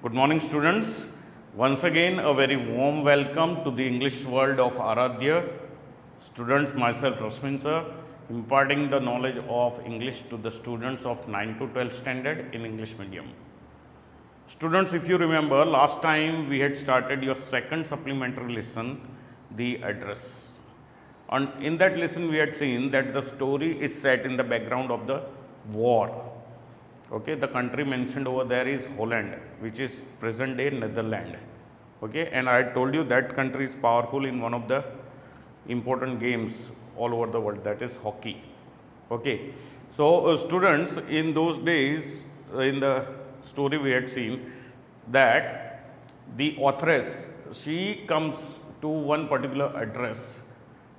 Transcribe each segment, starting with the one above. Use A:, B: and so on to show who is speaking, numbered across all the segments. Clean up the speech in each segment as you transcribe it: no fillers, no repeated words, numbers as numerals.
A: Good morning, students. Once again, a very warm welcome to the English world of Aradhya. Students, myself Rashmin sir, imparting the knowledge of English to the students of 9 to 12 standard in English medium. Students, if you remember, last time we had started your second supplementary lesson, the address. And in that lesson, we had seen that the story is set in the background of the war. Okay, the country mentioned over there is Holland, which is present day Netherlands. Okay, and I told you that country is powerful in one of the important games all over the world, that is hockey. Okay, so students, in those days, in the story we had seen that the authoress, she comes to one particular address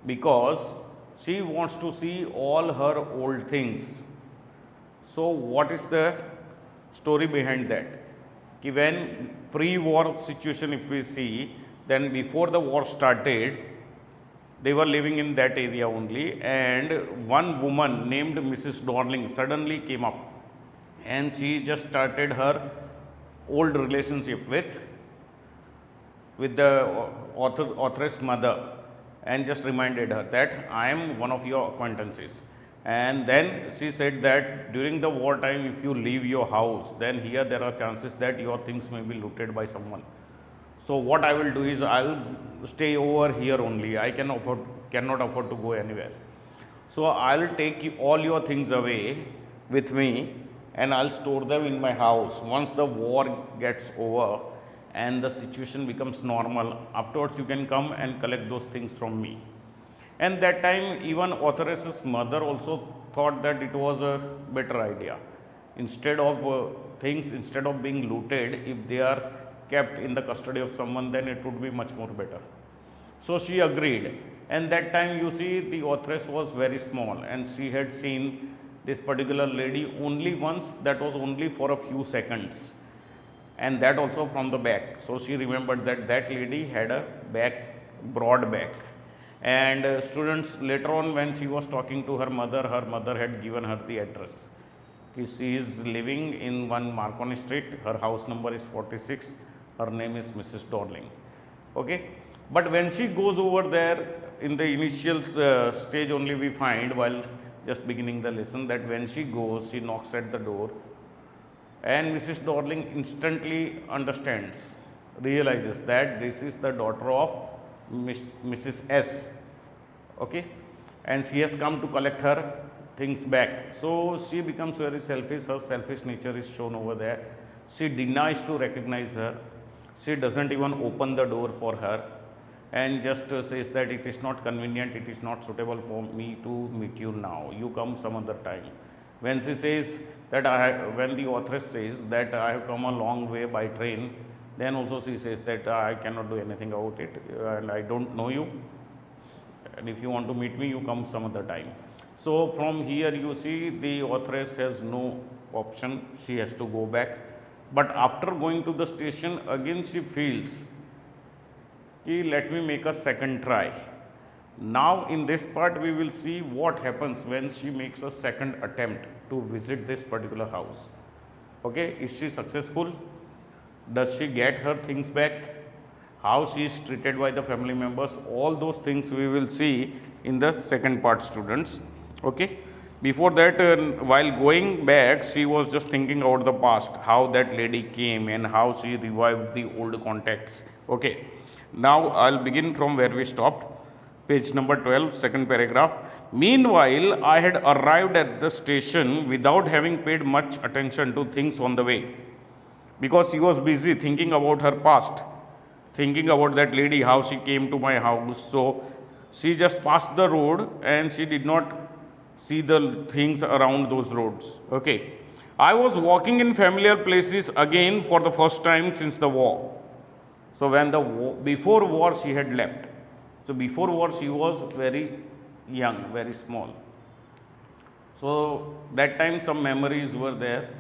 A: because she wants to see all her old things. So what is the story behind that? When pre-war situation, if we see, then before the war started, they were living in that area only, and one woman named Mrs. Darling suddenly came up, and she just started her old relationship with the authoress mother, and just reminded her that I am one of your acquaintances. And then she said that during the war time, if you leave your house, then here there are chances that your things may be looted by someone. So what I will do is I will stay over here only. I cannot afford to go anywhere. So I will take all your things away with me, and I'll store them in my house. Once the war gets over and the situation becomes normal, afterwards you can come and collect those things from me. And that time, even authoress's mother also thought that it was a better idea. Instead of being looted, if they are kept in the custody of someone, then it would be much more better. So she agreed. And that time, you see, the authoress was very small, and she had seen this particular lady only once, that was only for a few seconds, and that also from the back. So she remembered that that lady had a broad back. And students, later on when she was talking to her mother had given her the address. She is living in one Marconi Street, her house number is 46, her name is Mrs. Darling. Okay, but when she goes over there, in the initial stage only we find, while just beginning the lesson, that when she goes, she knocks at the door, and Mrs. Darling instantly realizes that this is the daughter of Mrs. S. Okay, and she has come to collect her things back. So she becomes very selfish. Her selfish nature is shown over there. She denies to recognize her. She doesn't even open the door for her, and just says that it is not convenient, it is not suitable for me to meet you now. You come some other time. When she says that when the authoress says that I have come a long way by train, then also she says that I cannot do anything about it, and I don't know you, and if you want to meet me, you come some other time. So from here you see the authoress has no option, she has to go back. But after going to the station, again she feels, let me make a second try. Now in this part we will see what happens when she makes a second attempt to visit this particular house. Okay, is she successful? Does she get her things back? How she is treated by the family members? All those things we will see in the second part, students. Okay. Before that, while going back, she was just thinking about the past, how that lady came and how she revived the old contacts. Okay. Now I'll begin from where we stopped. Page number 12, second paragraph. Meanwhile, I had arrived at the station without having paid much attention to things on the way, because she was busy thinking about her past, thinking about that lady, how she came to my house. So she just passed the road and she did not see the things around those roads. Okay. I was walking in familiar places again for the first time since the war. So when before war she had left. So before war she was very young, very small. So that time some memories were there.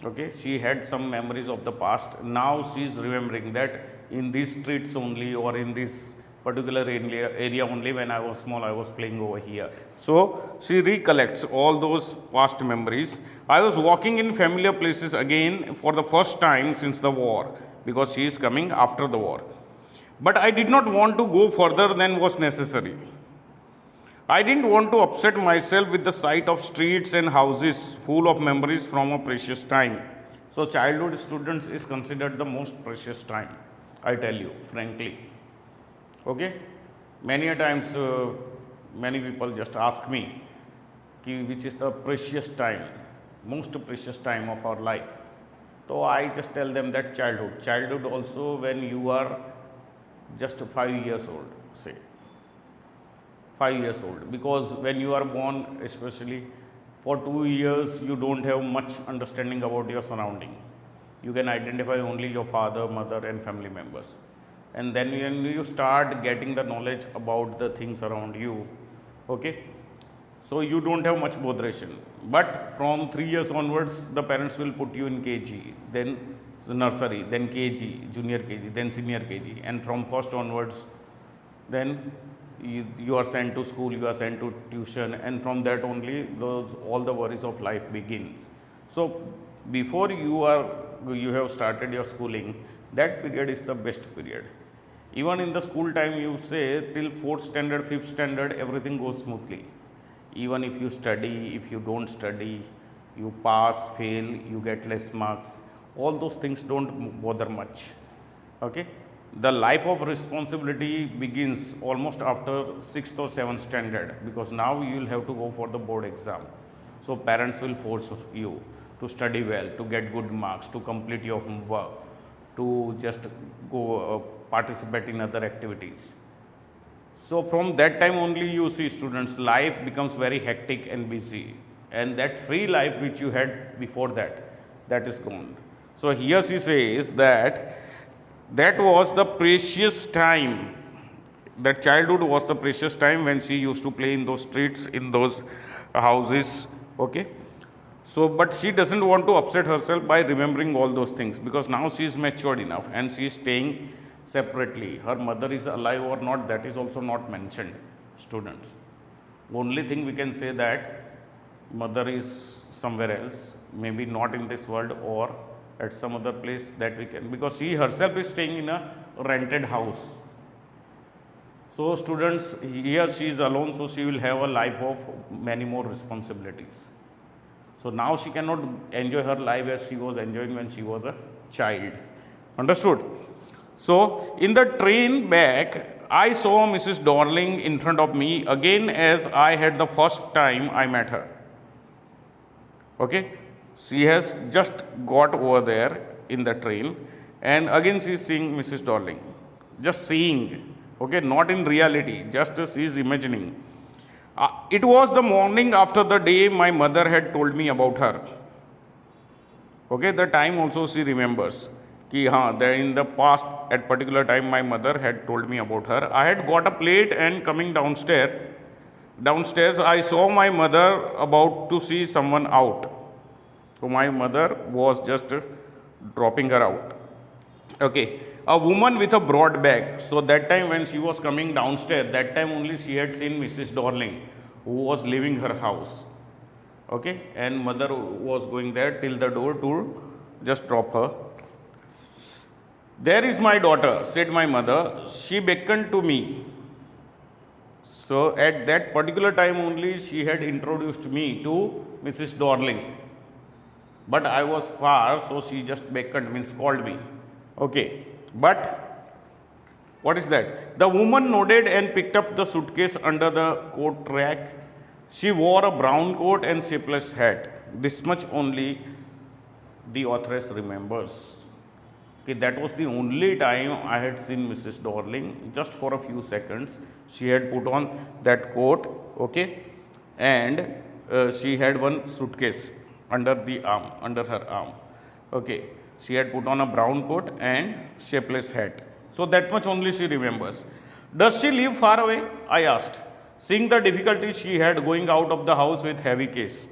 A: Okay, she had some memories of the past. Now she is remembering that in these streets only, or in this particular area only. When I was small, I was playing over here. So she recollects all those past memories. I was walking in familiar places again for the first time since the war, because she is coming after the war. But I did not want to go further than was necessary. I didn't want to upset myself with the sight of streets and houses full of memories from a precious time. So childhood students is considered the most precious time, I tell you frankly. Okay? Many a times, many people just ask me, ki which is the precious time, most precious time of our life. So I just tell them that childhood. Childhood also when you are just 5 years old, say. 5 years old, because when you are born, especially for 2 years, you don't have much understanding about your surrounding. You can identify only your father, mother, and family members. And then when you start getting the knowledge about the things around you, okay, so you don't have much botheration. But from 3 years onwards, the parents will put you in KG, then the nursery, then KG, junior KG, then senior KG, and from first onwards, then you are sent to school, you are sent to tuition, and from that only all the worries of life begins. So before you have started your schooling, that period is the best period. Even in the school time, you say till 4th standard, 5th standard, everything goes smoothly. Even if you study, if you don't study, you pass, fail, you get less marks, all those things don't bother much. Okay? The life of responsibility begins almost after 6th or 7th standard, because now you will have to go for the board exam. So parents will force you to study well, to get good marks, to complete your homework, to just go participate in other activities. So from that time only you see students' life becomes very hectic and busy, and that free life which you had before that, that is gone. So here she says that that was the precious time, that childhood was the precious time when she used to play in those streets, in those houses. Okay, so but she doesn't want to upset herself by remembering all those things, because now she is matured enough and she is staying separately. Her mother is alive or not, that is also not mentioned, students. Only thing we can say that mother is somewhere else, maybe not in this world, or at some other place that we can, because she herself is staying in a rented house. So students, here she is alone, so she will have a life of many more responsibilities. So now she cannot enjoy her life as she was enjoying when she was a child. Understood? So in the train back, I saw Mrs. Darling in front of me again as I had the first time I met her. Okay? She has just got over there in the train, and again she is seeing Mrs. Darling. Just seeing, okay, not in reality, just she is imagining. It was the morning after the day my mother had told me about her. Okay, the time also she remembers. Ki, that in the past, at particular time, my mother had told me about her. I had got a plate and coming downstairs, I saw my mother about to see someone out. So my mother was just dropping her out. Okay, a woman with a broad bag. So that time when she was coming downstairs, that time only she had seen Mrs. Darling, who was leaving her house. Okay, and mother was going there till the door to just drop her. There is my daughter, said my mother. She beckoned to me. So at that particular time only she had introduced me to Mrs. Darling. But I was far, so she just beckoned, means called me. Okay, but what is that? The woman nodded and picked up the suitcase under the coat rack. She wore a brown coat and shapeless hat. This much only the authoress remembers. Okay, that was the only time I had seen Mrs. Darling, just for a few seconds. She had put on that coat, okay, and she had one suitcase under her arm. Okay, she had put on a brown coat and shapeless hat. So that much only she remembers. Does she live far away? I asked, seeing the difficulty she had going out of the house with heavy case.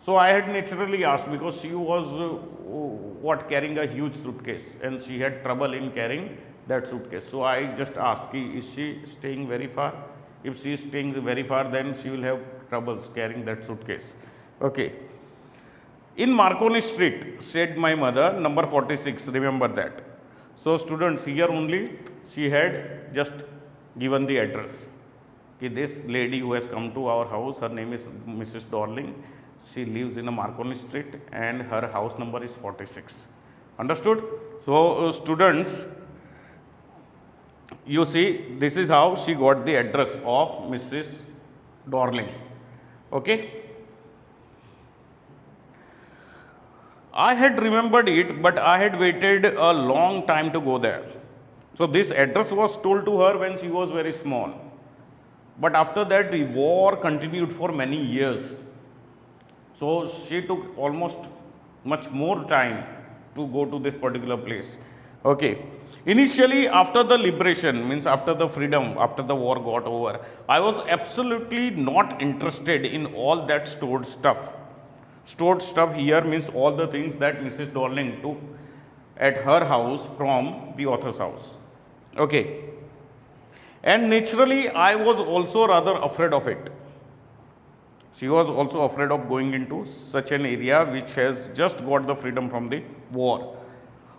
A: So I had naturally asked, because she was carrying a huge suitcase, and she had trouble in carrying that suitcase. So I just asked, is she staying very far? If she is staying very far, then she will have troubles carrying that suitcase. Okay. In Marconi Street, said my mother, number 46, remember that. So students, here only she had just given the address. Okay, this lady who has come to our house, her name is Mrs. Dorling. She lives in a Marconi Street and her house number is 46. Understood? So students, you see, this is how she got the address of Mrs. Dorling. Okay. I had remembered it, but I had waited a long time to go there. So this address was told to her when she was very small. But after that, the war continued for many years. So she took almost much more time to go to this particular place. Okay. Initially, after the liberation, means after the freedom, after the war got over, I was absolutely not interested in all that stored stuff. Stored stuff here means all the things that Mrs. Dorling took at her house from the author's house. Okay. And naturally, I was also rather afraid of it. She was also afraid of going into such an area which has just got the freedom from the war.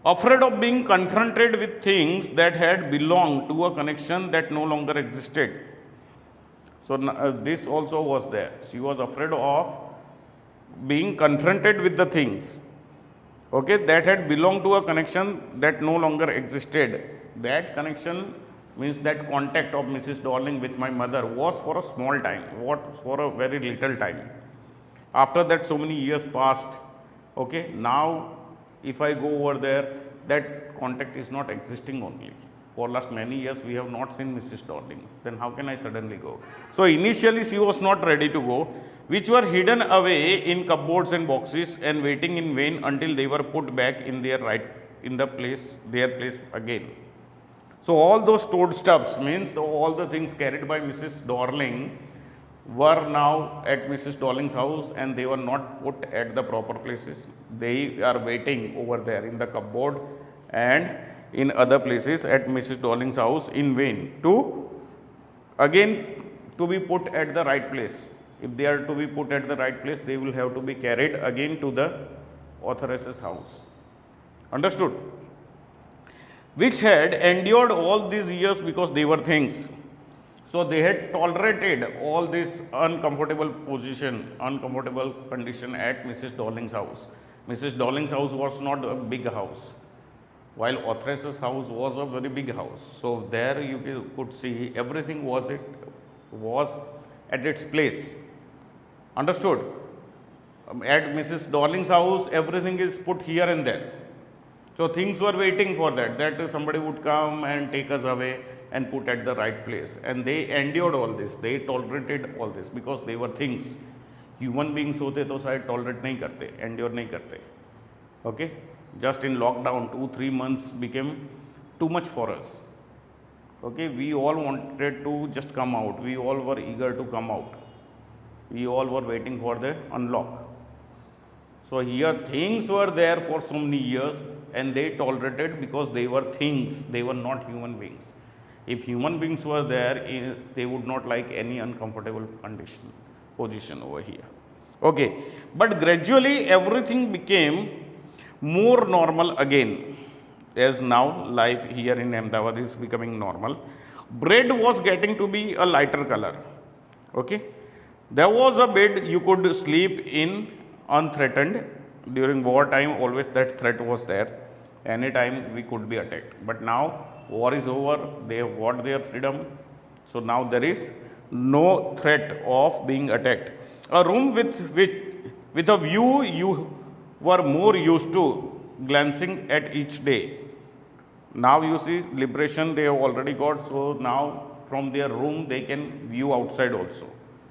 A: Afraid of being confronted with things that had belonged to a connection that no longer existed. So this also was there. She was afraid of being confronted with the things, okay, that had belonged to a connection that no longer existed. That connection means that contact of Mrs. Dorling with my mother was for a small time, was for a very little time. After that, so many years passed. Okay, now if I go over there, that contact is not existing only. For last many years, we have not seen Mrs. Dorling. Then how can I suddenly go? So initially, she was not ready to go, which were hidden away in cupboards and boxes and waiting in vain until they were put back in their their place again. So all those stored stuffs means all the things carried by Mrs. Dorling were now at Mrs. Dorling's house and they were not put at the proper places. They are waiting over there in the cupboard and in other places at Mrs. Dorling's house in vain to again to be put at the right place. If they are to be put at the right place, they will have to be carried again to the authoress's house. Understood? Which had endured all these years because they were things. So they had tolerated all this uncomfortable position, uncomfortable condition at Mrs. Dorling's house. Mrs. Dorling's house was not a big house, while authoress's house was a very big house. So there you could see everything was at its place. Understood? At Mrs. Dorling's house, everything is put here and there. So things were waiting for that somebody would come and take us away and put at the right place. And they endured all this. They tolerated all this because they were things. Human beings होते तो शायद tolerate नहीं करते, endure नहीं करते. Okay? Just in lockdown, 2-3 months became too much for us. Okay? We all wanted to just come out. We all were eager to come out. We all were waiting for the unlock. So here things were there for so many years and they tolerated because they were things, they were not human beings. If human beings were there, they would not like any uncomfortable position over here. Okay, but gradually everything became more normal again, as now life here in Ahmedabad is becoming normal. Bread was getting to be a lighter color. Okay, there was a bed you could sleep in unthreatened. During war time, always that threat was there. Anytime we could be attacked. But now war is over, they have got their freedom. So now there is no threat of being attacked. A room with a view you were more used to glancing at each day. Now you see liberation they have already got. So now from their room they can view outside also,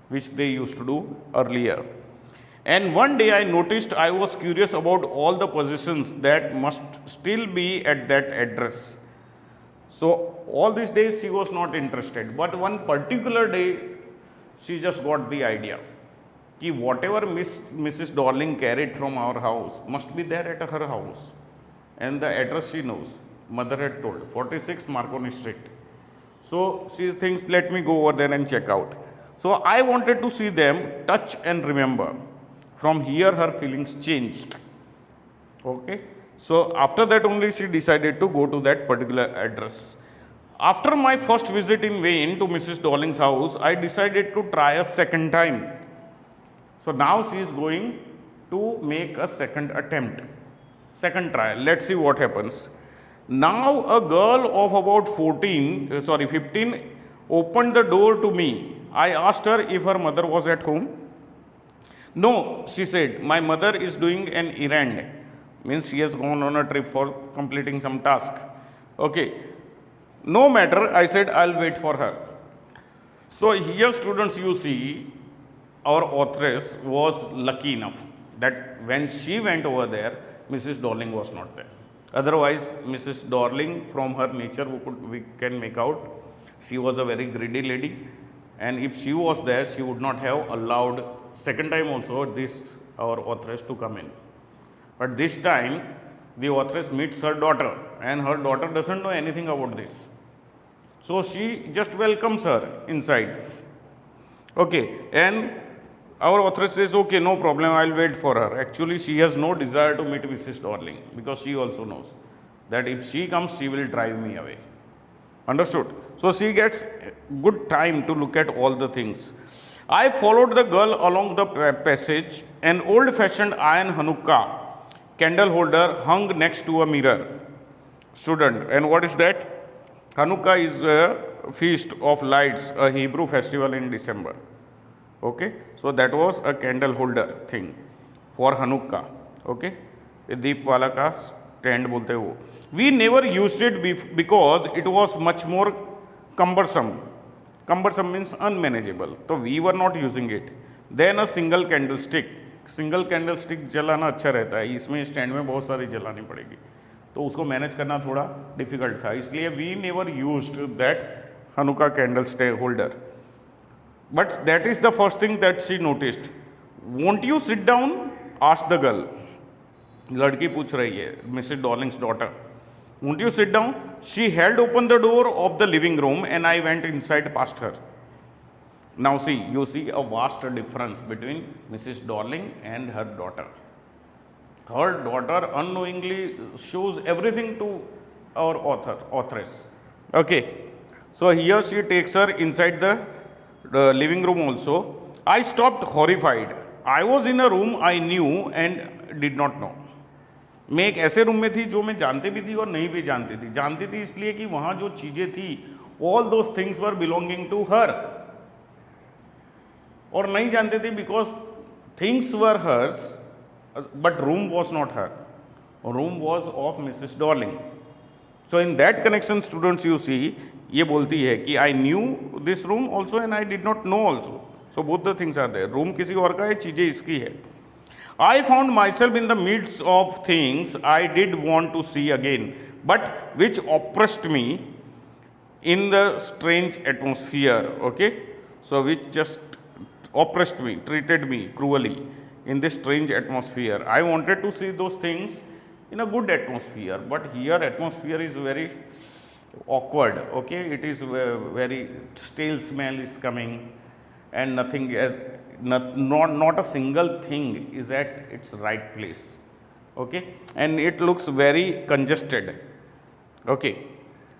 A: which they used to do earlier. And one day I noticed I was curious about all the possessions that must still be at that address. So all these days she was not interested, but one particular day she just got the idea that whatever Mrs. Dorling carried from our house must be there at her house, and the address she knows. mother had told. 46 Marconi Street. So she thinks, let me go over there and check out. So I wanted to see them, touch and remember. From here her feelings changed. Okay. So after that only she decided to go to that particular address. After my first visit in vain to Mrs. Darling's house, I decided to try a second time. So now she is going to make a second attempt, second trial. Let's see what happens. Now a girl of about 15 opened the door to me. I asked her if her mother was at home. No, she said, my mother is doing an errand. Means she has gone on a trip for completing some task. Okay. No matter, I said, I'll wait for her. So here, students, you see, our authoress was lucky enough that when she went over there, Mrs. Darling was not there. Otherwise, Mrs. Darling, from her nature, we can make out, she was a very greedy lady, and if she was there, she would not have allowed second time also this our authoress to come in. But this time, the authoress meets her daughter, and her daughter doesn't know anything about this. So she just welcomes her inside. Okay, and our authoress says, okay, no problem, I'll wait for her. Actually, she has no desire to meet Mrs. Darling because she also knows that if she comes, she will drive me away. Understood? So she gets good time to look at all the things. I followed the girl along the passage. An old-fashioned iron Hanukkah candle holder hung next to a mirror. Student, and what is that? Hanukkah is a feast of lights, a Hebrew festival in December. Okay, so that was a candle holder thing for Hanukkah. Okay, दीप वाला का stand बोलते हैं वो. We never used it because it was much more cumbersome. Cumbersome means unmanageable. So we were not using it. Then a single candlestick. Single candle stick जलाना अच्छा रहता है, इसमें स्टैंड में बहुत सारी जलानी पड़ेगी, तो उसको मैनेज करना थोड़ा डिफिकल्ट था, इसलिए we never used that Hanukkah candlestick holder. But that is the first thing that she noticed. Won't you sit down, asked the girl. लड़की पूछ रही है, Mrs Darling's daughter, won't you sit down. She held open the door of the living room and I went inside past her. Now see, you see a vast difference between Mrs. Darling and her daughter. Her daughter unknowingly shows everything to our authoress. Okay, so here she takes her inside the living room also. I stopped horrified. I was in a room I knew and did not know. मैं एक ऐसे room में थी जो मैं जानती भी थी और नहीं भी जानती थी. जानती थी इसलिए कि वहाँ जो चीज़ें थी, all those things were belonging to her. और नहीं जानते थे because things were hers but room was not her, room was of Mrs Darling. So in that connection students you see, ये बोलती है कि I knew this room also and I did not know also. So both the things are there. Room किसी और का है, चीज़ें इसकी है. I found myself in the midst of things I did want to see again but which oppressed me in the strange atmosphere. Okay, so which just oppressed me, treated me cruelly in this strange atmosphere. I wanted to see those things in a good atmosphere, but here atmosphere is very awkward. Okay, it is very stale smell is coming and nothing as not a single thing is at its right place. Okay, and it looks very congested. Okay,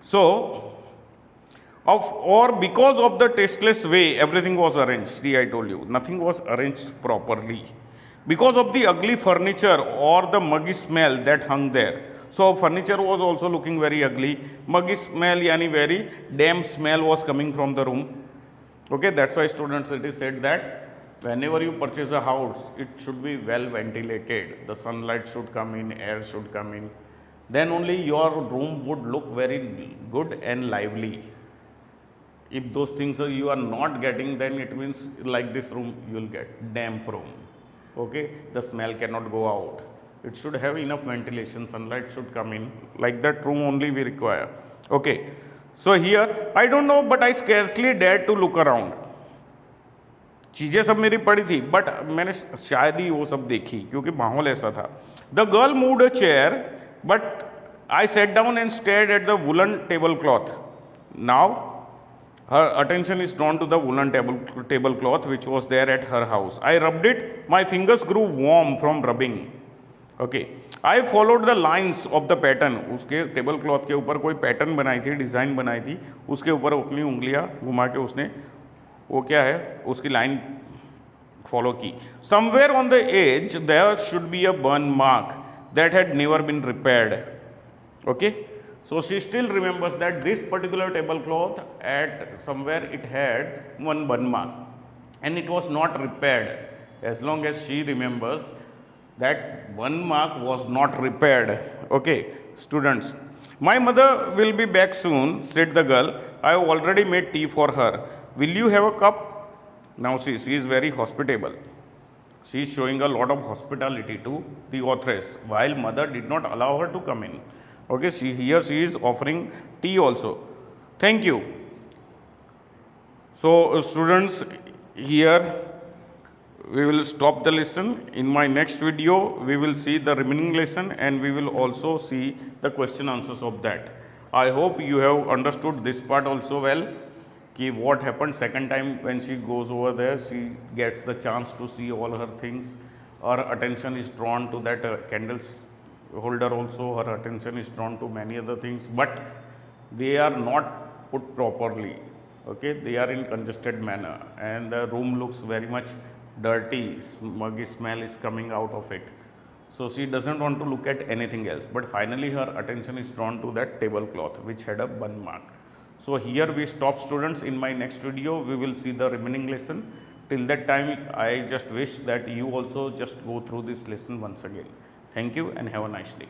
A: so or because of the tasteless way everything was arranged. See, I told you nothing was arranged properly because of the ugly furniture or the muggy smell that hung there. So furniture was also looking very ugly. Muggy smell yani very damp smell was coming from the room. Okay, that's why students, it is said that whenever you purchase a house, it should be well ventilated. The sunlight should come in, air should come in, then only your room would look very good and lively. If those things you are not getting, then it means like this room you will get damp room. Okay, the smell cannot go out. It should have enough ventilation, sunlight should come in. Like that room only we require. Okay, so here I don't know, but I scarcely dared to look around. चीज़ें सब मेरी पड़ी थी, but मैंने शायद ही वो सब देखी क्योंकि माहौल ऐसा था. The girl moved a chair but I sat down and stared at the woolen tablecloth. Now her attention is drawn to the woolen tablecloth which was there at her house. I rubbed it. My fingers grew warm from rubbing. Okay I followed the lines of the pattern. उसके table cloth के ऊपर कोई pattern बनाई थी, design बनाई थी, उसके ऊपर अपनी उंगलियां घुमा के उसने वो क्या है उसकी लाइन फॉलो की. Somewhere on the edge there should be a burn mark that had never been repaired. Okay, so she still remembers that this particular tablecloth at somewhere it had one burn mark and it was not repaired. As long as she remembers that burn mark was not repaired. Okay, students, my mother will be back soon, said the girl. I have already made tea for her. Will you have a cup? Now see, she is very hospitable. She is showing a lot of hospitality to the authoress while mother did not allow her to come in. Okay, here she is offering tea also. Thank you. So students, here we will stop the lesson. In my next video we will see the remaining lesson and we will also see the question answers of that. I hope you have understood this part also well, ki what happened second time when she goes over there, she gets the chance to see all her things. Her attention is drawn to that candles holder also, her attention is drawn to many other things, but they are not put properly. Okay, they are in congested manner and the room looks very much dirty, muggy smell is coming out of it. So she doesn't want to look at anything else, but finally her attention is drawn to that tablecloth which had a burn mark. So here we stop, students. In my next video we will see the remaining lesson. Till that time I just wish that you also just go through this lesson once again. Thank you and have a nice day.